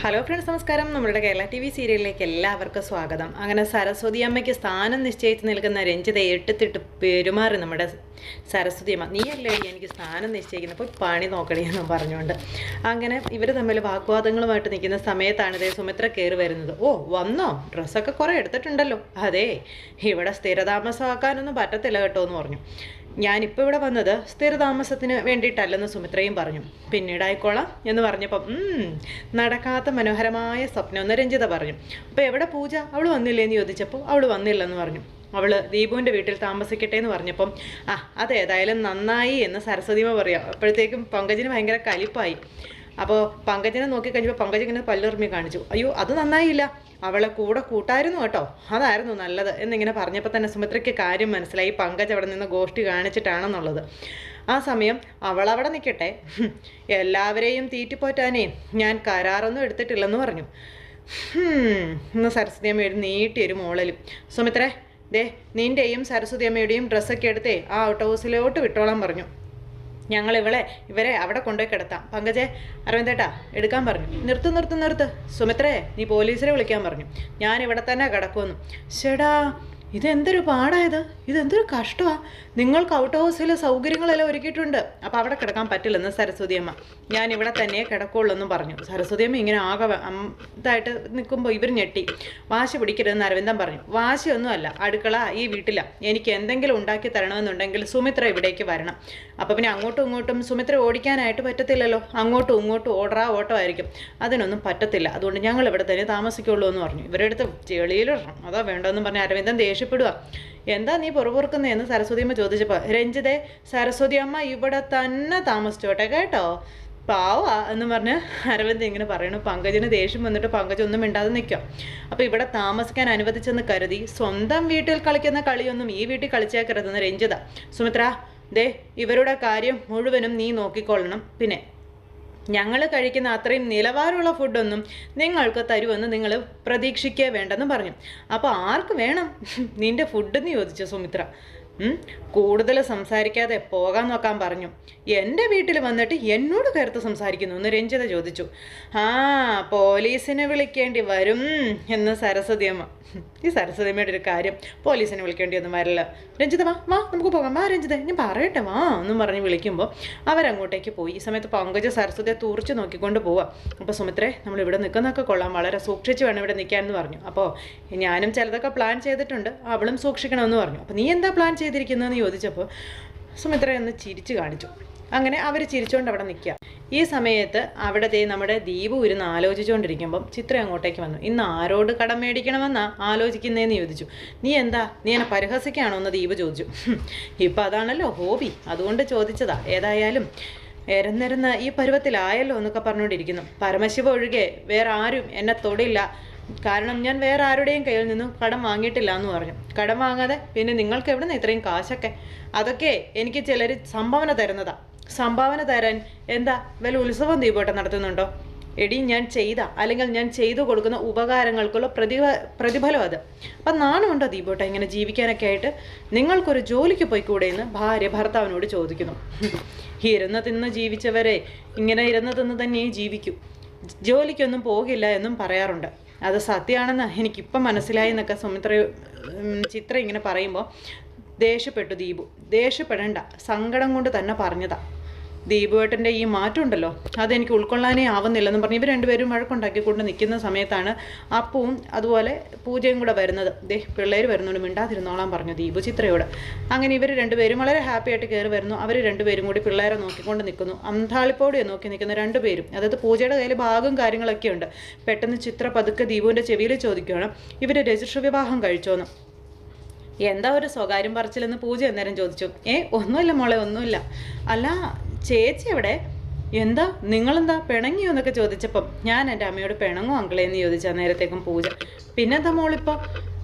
Hello friends, നമസ്കാരം. നമ്മുടെ Kerala TV സീരിയലിലേക്ക് എല്ലാവർക്കും സ്വാഗതം. അങ്ങനെ സരസ്വതി അമ്മയ്ക്ക് സ്ഥാനം നിശ്ചയിച്ച് നിൽക്കുന്ന രഞ്ജിതയെ എടുത്തിട്ട് പെരുമാറി നമ്മുടെ സരസ്വതി അമ്മ, നീയല്ലേ എനിക്ക് സ്ഥാനം നിശ്ചയിക്കുന്നത്, അപ്പോൾ പണി നോക്കണേ എന്നും പറഞ്ഞുകൊണ്ട് അങ്ങനെ ഇവർ തമ്മിൽ വാഗ്വാദങ്ങളുമായിട്ട് നിൽക്കുന്ന സമയത്താണ് ഇതേ സുമിത്ര കയറി വരുന്നത്. ഓ വന്നോ, ഡ്രസ്സൊക്കെ കുറേ എടുത്തിട്ടുണ്ടല്ലോ. അതെ, ഇവിടെ സ്ഥിരതാമസമാക്കാനൊന്നും പറ്റത്തില്ല കേട്ടോ എന്ന് പറഞ്ഞു. ഞാനിപ്പോൾ ഇവിടെ വന്നത് സ്ഥിരതാമസത്തിന് വേണ്ടിയിട്ടല്ലെന്ന് സുമിത്രയും പറഞ്ഞു. പിന്നീട് ആയിക്കോളാം എന്ന് പറഞ്ഞപ്പം നടക്കാത്ത മനോഹരമായ സ്വപ്നം എന്ന് രഞ്ജിത പറഞ്ഞു. അപ്പോൾ എവിടെ പൂജ, അവൾ വന്നില്ലേന്ന് ചോദിച്ചപ്പോൾ അവൾ വന്നില്ലെന്ന് പറഞ്ഞു. അവൾ ദീപുവിൻ്റെ വീട്ടിൽ താമസിക്കട്ടെ എന്ന് പറഞ്ഞപ്പം അതേതായാലും നന്നായി എന്ന് സരസ്വതിമ പറയാം. അപ്പോഴത്തേക്കും പങ്കജിന് ഭയങ്കര കലിപ്പായി. അപ്പോൾ പങ്കജിനെ നോക്കിക്കഴിഞ്ഞപ്പോൾ പങ്കജ് ഇങ്ങനെ പല്ലെറിഞ്ഞ് കാണിച്ചു. അയ്യോ അത് നന്നായില്ല, അവളെ കൂടെ കൂട്ടായിരുന്നു കേട്ടോ, അതായിരുന്നു നല്ലത് എന്നിങ്ങനെ പറഞ്ഞപ്പോൾ തന്നെ സുമിത്രയ്ക്ക് കാര്യം മനസ്സിലായി. പങ്കജ് അവിടെ നിന്ന് ഗോഷ്ടി കാണിച്ചിട്ടാണെന്നുള്ളത്. ആ സമയം അവളവിടെ നിൽക്കട്ടെ, എല്ലാവരെയും തീറ്റിപ്പോറ്റാനേ ഞാൻ കരാറൊന്നും എടുത്തിട്ടില്ലെന്ന് പറഞ്ഞു. ഇന്ന് സരസ്വതി അമ്മയുടെ നീട്ടിയൊരു മോളലും. സുമിത്രേ, ദേ നിൻ്റെയും സരസ്വതി അമ്മയുടെയും ഡ്രസ്സൊക്കെ എടുത്തേ ആ ഔട്ട് ഹൗസിലോട്ട് വിട്ടോളാൻ പറഞ്ഞു. ഞങ്ങൾ ഇവരെ അവിടെ കൊണ്ടുപോയി കിടത്താം. പങ്കജെ, അരവിന്ദേട്ടാ എടുക്കാൻ പറഞ്ഞു. നിർത്ത് സുമിത്രേ, നീ പോലീസിനെ വിളിക്കാൻ പറഞ്ഞു. ഞാൻ ഇവിടെ തന്നെ കിടക്കുമെന്ന്. ചേടാ, ഇതെന്തൊരു പാടായത്, ഇതെന്തൊരു കഷ്ടമാണ്. നിങ്ങൾക്ക് ഔട്ട് ഹൗസിൽ സൗകര്യങ്ങളെല്ലാം ഒരുക്കിയിട്ടുണ്ട്, അപ്പോൾ അവിടെ കിടക്കാൻ പറ്റില്ലെന്ന് സരസ്വതി അമ്മ. ഞാൻ ഇവിടെ തന്നെ കിടക്കുള്ളൂ എന്നും പറഞ്ഞു. സരസ്വതി അമ്മ ഇങ്ങനെ ആകെ ഇതായിട്ട് നിൽക്കുമ്പോൾ ഇവർ ഞെട്ടി. വാശി പിടിക്കരുതെന്ന് അരവിന്ദൻ പറഞ്ഞു. വാശിയൊന്നുമല്ല, അടുക്കള ഈ വീട്ടില, എനിക്ക് എന്തെങ്കിലും ഉണ്ടാക്കി തരണമെന്നുണ്ടെങ്കിൽ സുമിത്ര ഇവിടേക്ക് വരണം. അപ്പോൾ പിന്നെ അങ്ങോട്ടും ഇങ്ങോട്ടും സുമിത്ര ഓടിക്കാനായിട്ട് പറ്റത്തില്ലല്ലോ, അങ്ങോട്ടും ഇങ്ങോട്ടും ഓട്ടോ ആയിരിക്കും, അതിനൊന്നും പറ്റത്തില്ല. അതുകൊണ്ട് ഞങ്ങൾ ഇവിടെ തന്നെ താമസിക്കുള്ളൂ എന്ന് പറഞ്ഞു. ഇവരുടെ അടുത്ത് ചെളിയിലിടണം അതോ വേണ്ടോന്നും പറഞ്ഞ് അരവിന്ദൻ ദേഷ്യപ്പെടുക. എന്താ നീ പുറപുറക്കുന്നതെന്ന് സരസ്വതി അമ്മ ചോദിച്ചപ്പോൾ, രഞ്ജിതേ, സരസ്വതി അമ്മ ഇവിടെ തന്നെ താമസിച്ചോട്ടെ കേട്ടോ, പാവാ എന്ന് പറഞ്ഞ് അരവിന്ദ് ഇങ്ങനെ പറയണു. പങ്കജിന് ദേഷ്യം വന്നിട്ട് പങ്കജ് ഒന്നും മിണ്ടാതെ നിൽക്കുക. അപ്പോൾ ഇവിടെ താമസിക്കാൻ അനുവദിച്ചെന്ന് കരുതി സ്വന്തം വീട്ടിൽ കളിക്കുന്ന കളിയൊന്നും ഈ വീട്ടിൽ കളിച്ചേക്കരുതെന്ന് രഞ്ജിത. സുമിത്ര, ദേ ഇവരുടെ കാര്യം മുഴുവനും നീ നോക്കിക്കൊള്ളണം. പിന്നെ ഞങ്ങൾ കഴിക്കുന്ന അത്രയും നിലവാരമുള്ള ഫുഡൊന്നും നിങ്ങൾക്ക് തരുമെന്ന് നിങ്ങൾ പ്രതീക്ഷിക്കേ വേണ്ടെന്ന് പറഞ്ഞു. അപ്പോൾ ആർക്ക് വേണം നിൻ്റെ ഫുഡെന്ന് ചോദിച്ചു സുമിത്ര. കൂടുതൽ സംസാരിക്കാതെ പോകാൻ നോക്കാൻ പറഞ്ഞു. എൻ്റെ വീട്ടിൽ വന്നിട്ട് എന്നോട് കയർത്ത് സംസാരിക്കുന്നു എന്ന് രഞ്ജിത ചോദിച്ചു. പോലീസിനെ വിളിക്കേണ്ടി വരും എന്ന് സരസ്വതി അമ്മ. ഈ സരസ്വതി അമ്മയുടെ ഒരു കാര്യം, പോലീസിനെ വിളിക്കേണ്ടി ഒന്നും വരില്ല. രഞ്ജിത വാ നമുക്ക് പോകാം, വാ രഞ്ജിത ഞാൻ പറയട്ടെ വാ എന്നും പറഞ്ഞ് വിളിക്കുമ്പോൾ അവരങ്ങോട്ടേക്ക് പോയി. ഈ സമയത്ത് പങ്കജ് സരസ്വതിയെ തൂർച്ച് നോക്കിക്കൊണ്ട് പോവാം. അപ്പോൾ സുമിത്രേ, നമ്മൾ ഇവിടെ നിൽക്കുന്നതൊക്കെ കൊള്ളാം, വളരെ സൂക്ഷിച്ച് വേണം ഇവിടെ നിൽക്കാനെന്ന് പറഞ്ഞു. അപ്പോൾ ഞാനും ചിലതൊക്കെ പ്ലാൻ ചെയ്തിട്ടുണ്ട്, അവളും സൂക്ഷിക്കണമെന്ന് പറഞ്ഞു. അപ്പോൾ നീ എന്താ പ്ലാൻ ചെയ്തിരിക്കുന്നതെന്ന് ചോദിച്ചപ്പോൾ സുമിത്ര ഒന്ന് ചിരിച്ചു കാണിച്ചു. അങ്ങനെ അവർ ചിരിച്ചുകൊണ്ട് അവിടെ നിൽക്കുക. ഈ സമയത്ത് അവിടെ നമ്മുടെ ദീപു ഇരുന്ന് ആലോചിച്ചുകൊണ്ടിരിക്കുമ്പം ചിത്ര അങ്ങോട്ടേക്ക് വന്നു. ഇന്ന് ആരോട് കടം മേടിക്കണമെന്നാ ആലോചിക്കുന്നതെന്ന് ചോദിച്ചു. നീ എന്നെ പരിഹസിക്കുകയാണോ എന്ന് ദീപു ചോദിച്ചു. ഇപ്പം അതാണല്ലോ ഹോബി, അതുകൊണ്ട് ചോദിച്ചതാ. ഏതായാലും എരന്നിരുന്ന് ഈ പരുവത്തിലായല്ലോ എന്നൊക്കെ പറഞ്ഞുകൊണ്ടിരിക്കുന്നു. പരമശിവ ഒഴികെ വേറെ ആരും എന്നെ തൊടില്ല, കാരണം ഞാൻ വേറെ ആരുടെയും കയ്യിൽ നിന്നും കടം വാങ്ങിയിട്ടില്ല എന്ന് പറഞ്ഞു. കടം വാങ്ങാതെ പിന്നെ നിങ്ങൾക്ക് എവിടെ നിന്ന് ഇത്രയും കാശൊക്കെ? അതൊക്കെ എനിക്ക് ചിലർ സംഭാവന തരുന്നതാ. സംഭാവന തരാൻ എന്താ വല്ല ഉത്സവം ദീപോട്ടം നടത്തുന്നുണ്ടോ? എടി, ഞാൻ അല്ലെങ്കിൽ ഞാൻ ചെയ്തു കൊടുക്കുന്ന ഉപകാരങ്ങൾക്കുള്ള പ്രതിഫലം അത്. അപ്പം നാണമുണ്ടോ ദീപോട്ട ഇങ്ങനെ ജീവിക്കാനൊക്കെ ആയിട്ട്? നിങ്ങൾക്കൊരു ജോലിക്ക് പോയിക്കൂടെ എന്ന് ഭാര്യ ഭർത്താവിനോട് ചോദിക്കുന്നു. ഇരുന്ന് തിന്ന് ജീവിച്ചവരെ ഇങ്ങനെ ഇരുന്ന് തിന്ന് തന്നെ ജീവിക്കൂ, ജോലിക്കൊന്നും പോകില്ല എന്നും പറയാറുണ്ട്. അത് സത്യമാണെന്ന് എനിക്കിപ്പം മനസ്സിലായി എന്നൊക്കെ ചിത്ര ഇങ്ങനെ പറയുമ്പോൾ ദേഷ്യപ്പെട്ടു ദീപു. ദേഷ്യപ്പെടേണ്ട, സങ്കടം കൊണ്ട് തന്നെ പറഞ്ഞതാ. ദീപുവേട്ടൻ്റെ ഈ മാറ്റം ഉണ്ടല്ലോ, അതെനിക്ക് ഉൾക്കൊള്ളാനേ ആവുന്നില്ലെന്ന് പറഞ്ഞ് ഇവർ രണ്ടുപേരും വഴക്കുണ്ടാക്കിക്കൊണ്ട് നിൽക്കുന്ന സമയത്താണ് അപ്പവും അതുപോലെ പൂജയും കൂടെ വരുന്നത്. പിള്ളേർ വരുന്നുണ്ട്, മിണ്ടാതിരുന്നോളാൻ പറഞ്ഞു ദീപു ചിത്രയോട്. അങ്ങനെ ഇവർ രണ്ടുപേരും വളരെ ഹാപ്പി ആയിട്ട് കയറി വരുന്നു. അവർ രണ്ടുപേരും കൂടി പിള്ളേരെ നോക്കിക്കൊണ്ട് നിൽക്കുന്നു. അന്താളിപ്പോടെ നോക്കി നിൽക്കുന്ന രണ്ടുപേരും. അതായത് പൂജയുടെ കയ്യിൽ ബാഗും കാര്യങ്ങളൊക്കെ ഉണ്ട്. പെട്ടെന്ന് ചിത്ര പതുക്കെ ദീപുവിൻ്റെ ചെവിയിൽ ചോദിക്കുകയാണ്, ഇവർ രജിസ്റ്റർ വിവാഹം കഴിച്ചോന്ന്. എന്താ ഒരു സ്വകാര്യം പറച്ചിലെന്ന് പൂജ അന്നേരം ചോദിച്ചു. ഒന്നുമില്ല മോളെ, ഒന്നുമില്ല. അല്ല ചേച്ചി എവിടെ? എന്താ നിങ്ങളെന്താ പിണങ്ങിയോ എന്നൊക്കെ ചോദിച്ചപ്പം ഞാൻ എൻ്റെ അമ്മയോട് പിണങ്ങോ അങ്കിളേ എന്ന് ചോദിച്ചാൽ നേരത്തേക്കും പൂജ. പിന്നെന്താ മോളിപ്പോൾ?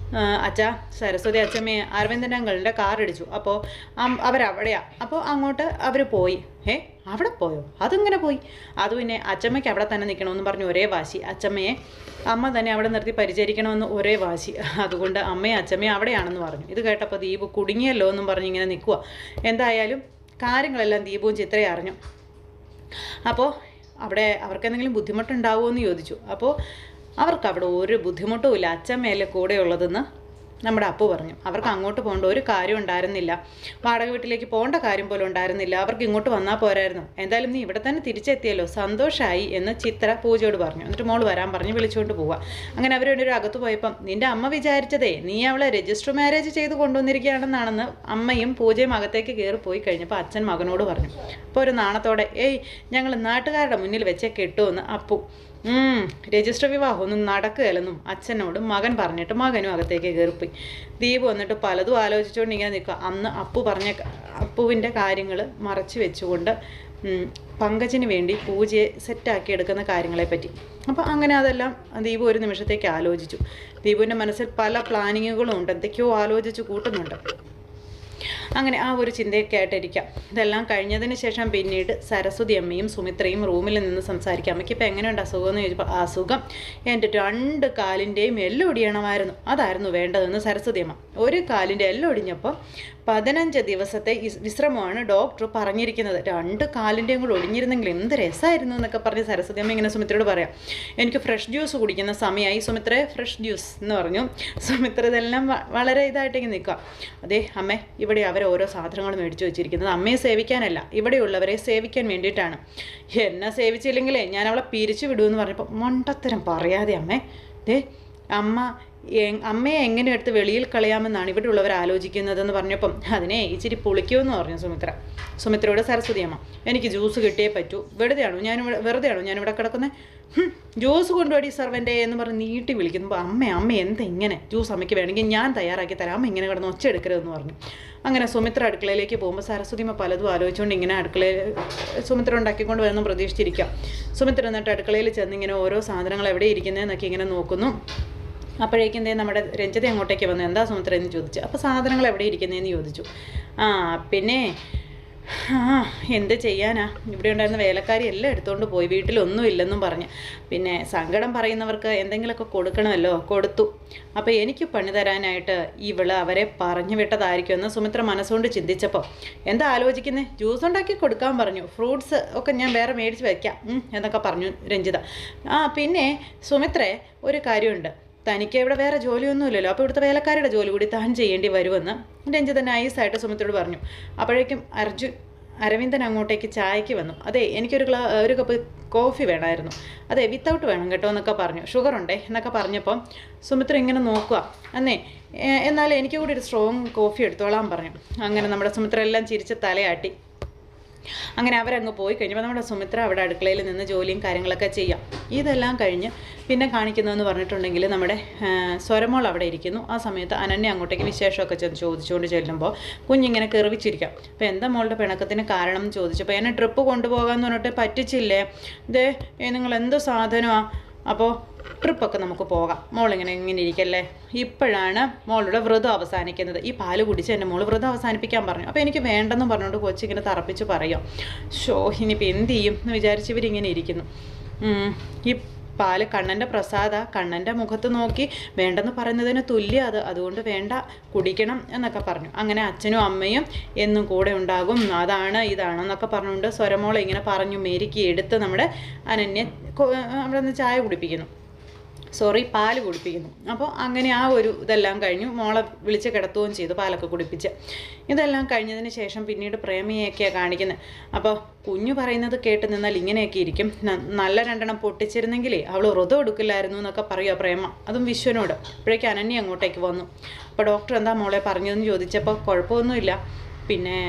അച്ഛാ, സരസ്വതി അച്ഛമ്മയെ അരവിന്ദൻ്റെ അങ്കിളിൻ്റെ കാർ ഇടിച്ചു, അപ്പോൾ അവരവിടെയാ. അപ്പോൾ അങ്ങോട്ട് അവർ പോയി. അവിടെ പോയോ? അതെങ്ങനെ പോയി? അത് പിന്നെ അച്ഛമ്മയ്ക്ക് അവിടെ തന്നെ നിൽക്കണമെന്ന് പറഞ്ഞു ഒരേ വാശി. അച്ഛമ്മയെ അമ്മ തന്നെ അവിടെ നിർത്തി പരിചരിക്കണമെന്ന് ഒരേ വാശി. അതുകൊണ്ട് അമ്മയും അച്ഛമ്മയും അവിടെയാണെന്ന് പറഞ്ഞു. ഇത് കേട്ടപ്പോൾ ദീപു കുടുങ്ങിയല്ലോ എന്നും പറഞ്ഞ് ഇങ്ങനെ നിൽക്കുക. എന്തായാലും കാര്യങ്ങളെല്ലാം ദീപുവും ചിത്രയും അറിഞ്ഞു. അപ്പോൾ അവിടെ അവർക്ക് എന്തെങ്കിലും ബുദ്ധിമുട്ടുണ്ടാവുമോ എന്ന് ചോദിച്ചു. അപ്പോൾ അവർക്ക് അവിടെ ഒരു ബുദ്ധിമുട്ടും ഇല്ല, അച്ഛൻ മേലെ കൂടെ ഉള്ളതെന്ന് നമ്മുടെ അപ്പു പറഞ്ഞു. അവർക്ക് അങ്ങോട്ട് പോകേണ്ട ഒരു കാര്യം ഉണ്ടായിരുന്നില്ല, വാടക വീട്ടിലേക്ക് പോകേണ്ട കാര്യം പോലും ഉണ്ടായിരുന്നില്ല, അവർക്ക് ഇങ്ങോട്ട് വന്നാൽ പോരായിരുന്നു. എന്തായാലും നീ ഇവിടെ തന്നെ തിരിച്ചെത്തിയല്ലോ, സന്തോഷമായി എന്ന് ചിത്ര പൂജയോട് പറഞ്ഞു. എന്നിട്ട് മോള് വരാൻ പറഞ്ഞ് വിളിച്ചുകൊണ്ട് പോവുക. അങ്ങനെ അവർ ഒരു അകത്ത് പോയപ്പം നിൻ്റെ അമ്മ വിചാരിച്ചതേ നീ അവളെ രജിസ്റ്റർ മാരേജ് ചെയ്ത് കൊണ്ടുവന്നിരിക്കുകയാണെന്നാണെന്ന് അമ്മയും പൂജയും അകത്തേക്ക് കയറി പോയി കഴിഞ്ഞപ്പോൾ അച്ഛൻ മകനോട് പറഞ്ഞു. അപ്പോൾ ഒരു നാണത്തോടെ ഏയ് ഞങ്ങൾ നാട്ടുകാരുടെ മുന്നിൽ വെച്ചേ കെട്ടുമെന്ന് അപ്പു. രജിസ്റ്റർ വിവാഹം ഒന്നും നടക്കുകയല്ലെന്നും അച്ഛനോട് മകൻ പറഞ്ഞിട്ട് മകനും അകത്തേക്ക് കയറിപ്പോയി. ദീപ് വന്നിട്ട് പലതും ആലോചിച്ചുകൊണ്ട് ഇങ്ങനെ നിൽക്കുക. അന്ന് അപ്പുവിൻ്റെ കാര്യങ്ങൾ മറച്ചു വെച്ചുകൊണ്ട് പങ്കജിന് വേണ്ടി പൂജയെ സെറ്റാക്കി എടുക്കുന്ന കാര്യങ്ങളെപ്പറ്റി. അപ്പോൾ അങ്ങനെ അതെല്ലാം ദീപു ഒരു നിമിഷത്തേക്ക് ആലോചിച്ചു. ദീപുവിൻ്റെ മനസ്സിൽ പല പ്ലാനിങ്ങുകളും ഉണ്ട്, എന്തൊക്കെയോ ആലോചിച്ച് കൂട്ടുന്നുണ്ട്. അങ്ങനെ ആ ഒരു ചിന്തയൊക്കെ ആയിട്ടിരിക്കാം. ഇതെല്ലാം കഴിഞ്ഞതിന് ശേഷം പിന്നീട് സരസ്വതി അമ്മയും സുമിത്രയും റൂമിൽ നിന്ന് സംസാരിക്കാം. അമ്മയ്ക്ക് ഇപ്പോൾ എങ്ങനെയുണ്ട് അസുഖം എന്ന് ചോദിച്ചപ്പോൾ അസുഖം എൻ്റെ 2 കാലിൻ്റെയും എല്ലൊടിയണമായിരുന്നു, അതായിരുന്നു വേണ്ടതെന്ന് സരസ്വതി അമ്മ. ഒരു കാലിൻ്റെ എല്ലൊടിഞ്ഞപ്പോൾ 15 ദിവസത്തെ വിശ്രമമാണ് ഡോക്ടർ പറഞ്ഞിരിക്കുന്നത്. 2 കാലിൻ്റെയും കൂടെ ഒടിഞ്ഞിരുന്നെങ്കിൽ എന്ത് രസമായിരുന്നു എന്നൊക്കെ പറഞ്ഞ് സരസ്വതി അമ്മ ഇങ്ങനെ സുമിത്രയോട് പറയാം. എനിക്ക് ഫ്രഷ് ജ്യൂസ് കുടിക്കുന്ന സമയമായി സുമിത്രയെ, ഫ്രഷ് ജ്യൂസ് എന്ന് പറഞ്ഞു. സുമിത്ര ഇതെല്ലാം വളരെ ഇതായിട്ടേക്ക് നിൽക്കുക. അതേ അമ്മേ, ഇവിടെ അവർ ഓരോ സാധനങ്ങൾ മേടിച്ചു വെച്ചിരിക്കുന്നത് അമ്മയെ സേവിക്കാനല്ല, ഇവിടെയുള്ളവരെ സേവിക്കാൻ വേണ്ടിയിട്ടാണ്. എന്നെ സേവിച്ചില്ലെങ്കിലേ ഞാൻ അവളെ പിരിച്ചു വിടുമെന്ന് പറഞ്ഞപ്പോൾ മണ്ടത്തരം പറയാതെ അമ്മേ, ദേ അമ്മയെ എങ്ങനെ എടുത്ത് വെളിയിൽ കളയാമെന്നാണ് ഇവിടെ ഉള്ളവർ ആലോചിക്കുന്നതെന്ന് പറഞ്ഞപ്പം അതിനെ ഇച്ചിരി പൊളിക്കുമെന്ന് പറഞ്ഞു സുമിത്രയോട് സരസ്വതി അമ്മ. എനിക്ക് ജ്യൂസ് കിട്ടിയേ പറ്റൂ, വെറുതെയാണോ ഞാനിവിടെ കിടക്കുന്നത്, ജ്യൂസ് കൊണ്ടുപോയി സർവൻ്റെ എന്ന് പറഞ്ഞ് നീട്ടി വിളിക്കുമ്പോൾ അമ്മ എന്താ ഇങ്ങനെ, ജ്യൂസ് അമ്മയ്ക്ക് വേണമെങ്കിൽ ഞാൻ തയ്യാറാക്കി തരാം, അമ്മ ഇങ്ങനെ കിടന്ന് ഒച്ച എടുക്കരുതെന്ന് പറഞ്ഞു. അങ്ങനെ സുമിത്ര അടുക്കളയിലേക്ക് പോകുമ്പോൾ സരസ്വതിമ്മ പലതും ആലോചിച്ചുകൊണ്ട് ഇങ്ങനെ അടുക്കളയിൽ സുമിത്ര ഉണ്ടാക്കിക്കൊണ്ട് വരുന്നു പ്രതീക്ഷിച്ചിരിക്കാം. സുമിത്ര എന്നിട്ട് അടുക്കളയിൽ ചെന്ന് ഇങ്ങനെ ഓരോ സാധനങ്ങൾ എവിടെ ഇരിക്കുന്നതെന്നൊക്കെ ഇങ്ങനെ നോക്കുന്നു. അപ്പോഴേക്കും നമ്മുടെ രഞ്ജിത അങ്ങോട്ടേക്ക് വന്നു. എന്താ സുമിത്ര എന്ന് ചോദിച്ചു. അപ്പോൾ സാധനങ്ങൾ എവിടെ ഇരിക്കുന്നതെന്ന് ചോദിച്ചു. പിന്നെ എന്ത് ചെയ്യാനാ, ഇവിടെ ഉണ്ടായിരുന്ന വേലക്കാരി എല്ലാം എടുത്തുകൊണ്ട് പോയി, വീട്ടിലൊന്നും ഇല്ലെന്നും പറഞ്ഞ്. പിന്നെ സങ്കടം പറയുന്നവർക്ക് എന്തെങ്കിലുമൊക്കെ കൊടുക്കണമല്ലോ, കൊടുത്തു. അപ്പോൾ എനിക്ക് പണി തരാനായിട്ട് അവരെ പറഞ്ഞു വിട്ടതായിരിക്കുമെന്ന് സുമിത്ര മനസ്സുകൊണ്ട് ചിന്തിച്ചപ്പോൾ എന്താ ആലോചിക്കുന്നത്, ജ്യൂസ് ഉണ്ടാക്കി കൊടുക്കാൻ പറഞ്ഞു, ഫ്രൂട്ട്സ് ഒക്കെ ഞാൻ വേറെ മേടിച്ച് വയ്ക്കാം എന്നൊക്കെ പറഞ്ഞു രഞ്ജിത. പിന്നെ സുമിത്രേ ഒരു കാര്യമുണ്ട്, തനിക്ക് ഇവിടെ വേറെ ജോലിയൊന്നുമില്ലല്ലോ, അപ്പോൾ ഇവിടുത്തെ വേലക്കാരുടെ ജോലി കൂടി താൻ ചെയ്യേണ്ടി വരുമെന്ന് രഞ്ജിത നൈസായിട്ട് സുമിത്രയോട് പറഞ്ഞു. അപ്പോഴേക്കും അരവിന്ദൻ അങ്ങോട്ടേക്ക് ചായക്ക് വന്നു. അതെ ഒരു കപ്പ് കോഫി വേണമായിരുന്നു, അതെ വിത്തൗട്ട് വേണം കേട്ടോ എന്നൊക്കെ പറഞ്ഞു. ഷുഗർ ഉണ്ടേ എന്നൊക്കെ പറഞ്ഞപ്പോൾ സുമിത്ര ഇങ്ങനെ നോക്കുക. എന്നാൽ എനിക്ക് കൂടി ഒരു സ്ട്രോങ് കോഫി എടുത്തോളാൻ പറഞ്ഞു. അങ്ങനെ നമ്മുടെ സുമിത്ര എല്ലാം ചിരിച്ച് തലയാട്ടി. അങ്ങനെ അവരങ്ങ് പോയി കഴിഞ്ഞപ്പോൾ നമ്മുടെ സുമിത്ര അവിടെ അടുക്കളയിൽ നിന്ന് ജോലിയും കാര്യങ്ങളൊക്കെ ചെയ്യാം. ഇതെല്ലാം കഴിഞ്ഞ് പിന്നെ കാണിക്കുന്നതെന്ന് പറഞ്ഞിട്ടുണ്ടെങ്കിൽ നമ്മുടെ സ്വരമോൾ അവിടെ ഇരിക്കുന്നു. ആ സമയത്ത് അനന്യ അങ്ങോട്ടേക്ക് വിശേഷമൊക്കെ ചോദിച്ചുകൊണ്ട് ചെല്ലുമ്പോൾ കുഞ്ഞിങ്ങനെ കെറിവിച്ചിരിക്കാം. അപ്പോൾ എന്താ മോളുടെ പിണക്കത്തിന് കാരണം എന്ന് ചോദിച്ചപ്പോൾ എന്നെ ട്രിപ്പ് കൊണ്ടുപോകാമെന്ന് പറഞ്ഞിട്ട് പറ്റിച്ചില്ലേ, ഇതേ നിങ്ങൾ എന്ത് സാധനമാണ്, അപ്പോൾ ട്രിപ്പൊക്കെ നമുക്ക് പോകാം, മോളിങ്ങനെ ഇരിക്കല്ലേ, ഇപ്പോഴാണ് മോളുടെ വ്രതം അവസാനിക്കുന്നത്, ഈ പാല് കുടിച്ച് എൻ്റെ മോള് വ്രതം അവസാനിപ്പിക്കാൻ പറഞ്ഞു. അപ്പോൾ എനിക്ക് വേണ്ടെന്ന് പറഞ്ഞുകൊണ്ട് കൊച്ചിങ്ങനെ തറപ്പിച്ച് പറയും. ഇനിയിപ്പോൾ എന്ത് ചെയ്യും എന്ന് വിചാരിച്ച് ഇവരിങ്ങനെ ഇരിക്കുന്നു. ഈ പാല് കണ്ണൻ്റെ പ്രസാദ, കണ്ണൻ്റെ മുഖത്ത് നോക്കി വേണ്ടെന്ന് പറയുന്നതിന് തുല്യം അതുകൊണ്ട് വേണ്ട, കുടിക്കണം എന്നൊക്കെ പറഞ്ഞു. അങ്ങനെ അച്ഛനും അമ്മയും എന്നും കൂടെ ഉണ്ടാകും, അതാണ് ഇതാണെന്നൊക്കെ പറഞ്ഞുകൊണ്ട് സ്വരമോളെ ഇങ്ങനെ പറഞ്ഞു മേരിക്ക് എടുത്ത് നമ്മുടെ അനന്യ അവിടെ നിന്ന് ചായ കുടിപ്പിക്കുന്നു, പാല് കുടിപ്പിക്കുന്നു. അപ്പോൾ അങ്ങനെ ആ ഒരു ഇതെല്ലാം കഴിഞ്ഞു. മോളെ വിളിച്ച് കിടത്തുകയും ചെയ്തു, പാലൊക്കെ കുടിപ്പിച്ച്. ഇതെല്ലാം കഴിഞ്ഞതിന് ശേഷം പിന്നീട് പ്രേമയൊക്കെയാണ് കാണിക്കുന്നത്. അപ്പോൾ കുഞ്ഞു പറയുന്നത് കേട്ട് നിന്നാൽ ഇങ്ങനെയൊക്കെ ഇരിക്കും, നല്ല 2 പൊട്ടിച്ചിരുന്നെങ്കിലേ അവൾ വ്രതം എടുക്കില്ലായിരുന്നു എന്നൊക്കെ പറയുക പ്രേമ, അതും വിശ്വനോട്. അപ്പോഴേക്കും അനന്യ അങ്ങോട്ടേക്ക് വന്നു. അപ്പോൾ ഡോക്ടർ എന്താ മോളെ പറഞ്ഞതെന്ന് ചോദിച്ചപ്പോൾ കുഴപ്പമൊന്നുമില്ല, പിന്നെ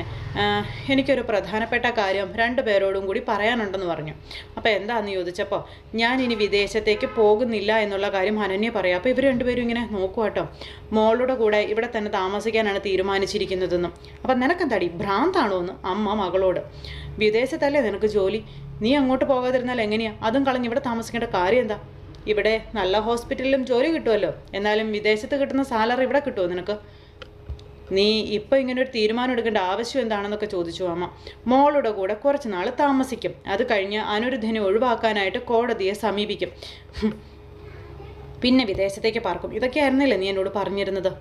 എനിക്കൊരു പ്രധാനപ്പെട്ട കാര്യം 2 പേരോടും കൂടി പറയാനുണ്ടെന്ന് പറഞ്ഞു. അപ്പോൾ എന്താണെന്ന് ചോദിച്ചപ്പോൾ ഞാൻ ഇനി വിദേശത്തേക്ക് പോകുന്നില്ല എന്നുള്ള കാര്യം അനന്യ പറയാം. അപ്പോൾ ഇവർ 2 പേരും ഇങ്ങനെ നോക്കുക കേട്ടോ. മോളുടെ കൂടെ ഇവിടെ തന്നെ താമസിക്കാനാണ് തീരുമാനിച്ചിരിക്കുന്നതെന്നും. അപ്പം നിനക്കെന്താടി ഭ്രാന്താണോ എന്ന് അമ്മ മകളോട്. വിദേശത്തല്ലേ നിനക്ക് ജോലി, നീ അങ്ങോട്ട് പോകാതിരുന്നാൽ എങ്ങനെയാണ്, അതും കളഞ്ഞ് ഇവിടെ താമസിക്കേണ്ട കാര്യം എന്താ, ഇവിടെ നല്ല ഹോസ്പിറ്റലിലും ജോലി കിട്ടുമല്ലോ, എന്നാലും വിദേശത്ത് കിട്ടുന്ന സാലറി ഇവിടെ കിട്ടുമോ നിനക്ക്, നീ ഇപ്പോൾ ഇങ്ങനെ ഒരു തീരുമാനം എടുക്കേണ്ട ആവശ്യം എന്താണെന്നൊക്കെ ചോദിച്ചു അമ്മ. മോളുടെ കൂടെ കുറച്ച് നാൾ താമസിക്കും, അത് കഴിഞ്ഞ് അനിരുദ്ധനെ ഒഴിവാക്കാനായിട്ട് കോടതിയെ സമീപിക്കും, പിന്നെ വിദേശത്തേക്ക് പാർക്കും. ഇതൊക്കെയായിരുന്നില്ലേ നീ എന്നോട് പറഞ്ഞിരുന്നത്.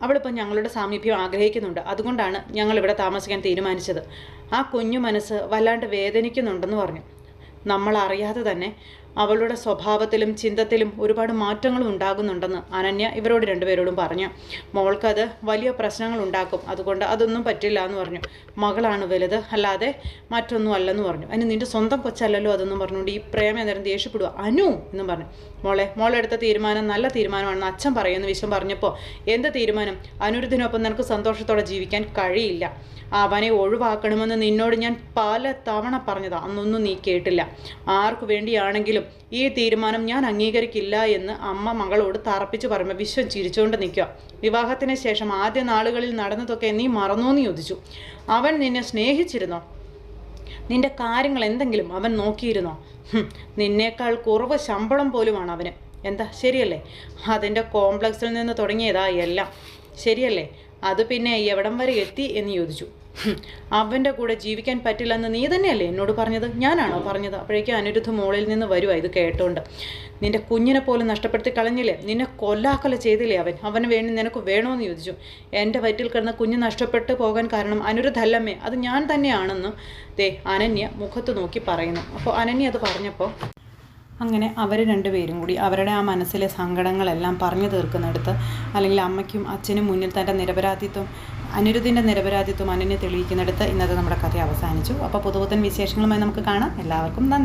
അവളിപ്പോൾ ഞങ്ങളുടെ സാമീപ്യം ആഗ്രഹിക്കുന്നുണ്ട്, അതുകൊണ്ടാണ് ഞങ്ങളിവിടെ താമസിക്കാൻ തീരുമാനിച്ചത്. ആ കുഞ്ഞു മനസ്സ് വല്ലാണ്ട് വേദനിക്കുന്നുണ്ടെന്ന് പറഞ്ഞു. നമ്മളറിയാതെ തന്നെ അവളുടെ സ്വഭാവത്തിലും ചിന്തത്തിലും ഒരുപാട് മാറ്റങ്ങൾ ഉണ്ടാകുന്നുണ്ടെന്ന് അനന്യ ഇവരോട് രണ്ടുപേരോടും പറഞ്ഞു. മോൾക്കത് വലിയ പ്രശ്നങ്ങൾ ഉണ്ടാക്കും, അതുകൊണ്ട് അതൊന്നും പറ്റില്ല എന്ന് പറഞ്ഞു. മകളാണ് വലുത്, അല്ലാതെ മറ്റൊന്നും അല്ലെന്ന് പറഞ്ഞു. അതിന് നിൻ്റെ സ്വന്തം കൊച്ചല്ലല്ലോ അതെന്നും പറഞ്ഞുകൊണ്ട് ഈ പ്രേമ നേരം ദേഷ്യപ്പെടുക. അനു എന്നും പറഞ്ഞു. മോളെടുത്ത തീരുമാനം നല്ല തീരുമാനമാണെന്ന് അച്ഛൻ പറയുമെന്ന് വിശ്വം പറഞ്ഞപ്പോൾ, എന്ത് തീരുമാനം? അനിരുദ്ധിനൊപ്പം നിനക്ക് സന്തോഷത്തോടെ ജീവിക്കാൻ കഴിയില്ല. അവനെ ഒഴിവാക്കണമെന്ന് നിന്നോട് ഞാൻ പല തവണ പറഞ്ഞതാ, അന്നൊന്നും നീ കേട്ടില്ല. ആർക്കു വേണ്ടിയാണെങ്കിലും ഈ തീരുമാനം ഞാൻ അംഗീകരിക്കില്ല എന്ന് അമ്മ മകളോട് തറപ്പിച്ച് പറയുമ്പോൾ വിശ്വം ചിരിച്ചുകൊണ്ട് നിൽക്കുക. വിവാഹത്തിന് ശേഷം ആദ്യ നാളുകളിൽ നടന്നതൊക്കെ നീ മറന്നോന്ന് ചോദിച്ചു. അവൻ നിന്നെ സ്നേഹിച്ചിരുന്നോ? നിന്റെ കാര്യങ്ങൾ എന്തെങ്കിലും അവൻ നോക്കിയിരുന്നോ? നിന്നേക്കാൾ കുറവ് ശമ്പളം പോലുമാണ് അവന്. എന്താ ശരിയല്ലേ? അതിൻ്റെ കോംപ്ലക്സിൽ നിന്ന് തുടങ്ങിയതാ എല്ലാം, ശരിയല്ലേ? അത് പിന്നെ എവിടം വരെ എത്തി എന്ന് ചോദിച്ചു. അവൻ്റെ കൂടെ ജീവിക്കാൻ പറ്റില്ലെന്ന് നീ തന്നെയല്ലേ എന്നോട് പറഞ്ഞത്? ഞാനാണോ പറഞ്ഞത്? അപ്പോഴേക്കും അനിരുദ്ധ മോളിൽ നിന്ന് വരുവാ ഇത് കേട്ടോണ്ട്. നിന്റെ കുഞ്ഞിനെ പോലും നഷ്ടപ്പെടുത്തി കളഞ്ഞില്ലേ? നിന്നെ കൊല്ലാക്കൊല ചെയ്തില്ലേ അവന് വേണ്ടി നിനക്ക് വേണമെന്ന് ചോദിച്ചു. എൻ്റെ വയറ്റിൽ കിടന്ന കുഞ്ഞ് നഷ്ടപ്പെട്ടു പോകാൻ കാരണം അനിരുദ്ധല്ലമ്മേ, അത് ഞാൻ തന്നെയാണെന്ന് അനന്യ മുഖത്ത് നോക്കി പറയുന്നു. അപ്പോൾ അനന്യ അത് പറഞ്ഞപ്പോൾ അങ്ങനെ അവർ രണ്ടുപേരും കൂടി അവരുടെ ആ മനസ്സിലെ സങ്കടങ്ങളെല്ലാം പറഞ്ഞു തീർക്കുന്നിടത്ത്, അല്ലെങ്കിൽ അമ്മയ്ക്കും അച്ഛനും മുന്നിൽ തൻ്റെ നിരപരാധിത്വം, അനിരുദ്ധിൻ്റെ നിരപരാധിത്വം അനന്യ തെളിയിക്കുന്നിടത്ത് ഇന്നത്തെ നമ്മുടെ കഥ അവസാനിച്ചു. അപ്പോൾ പുതുപുത്തൻ വിശേഷങ്ങളുമായി നമുക്ക് കാണാം. എല്ലാവർക്കും നന്ദി.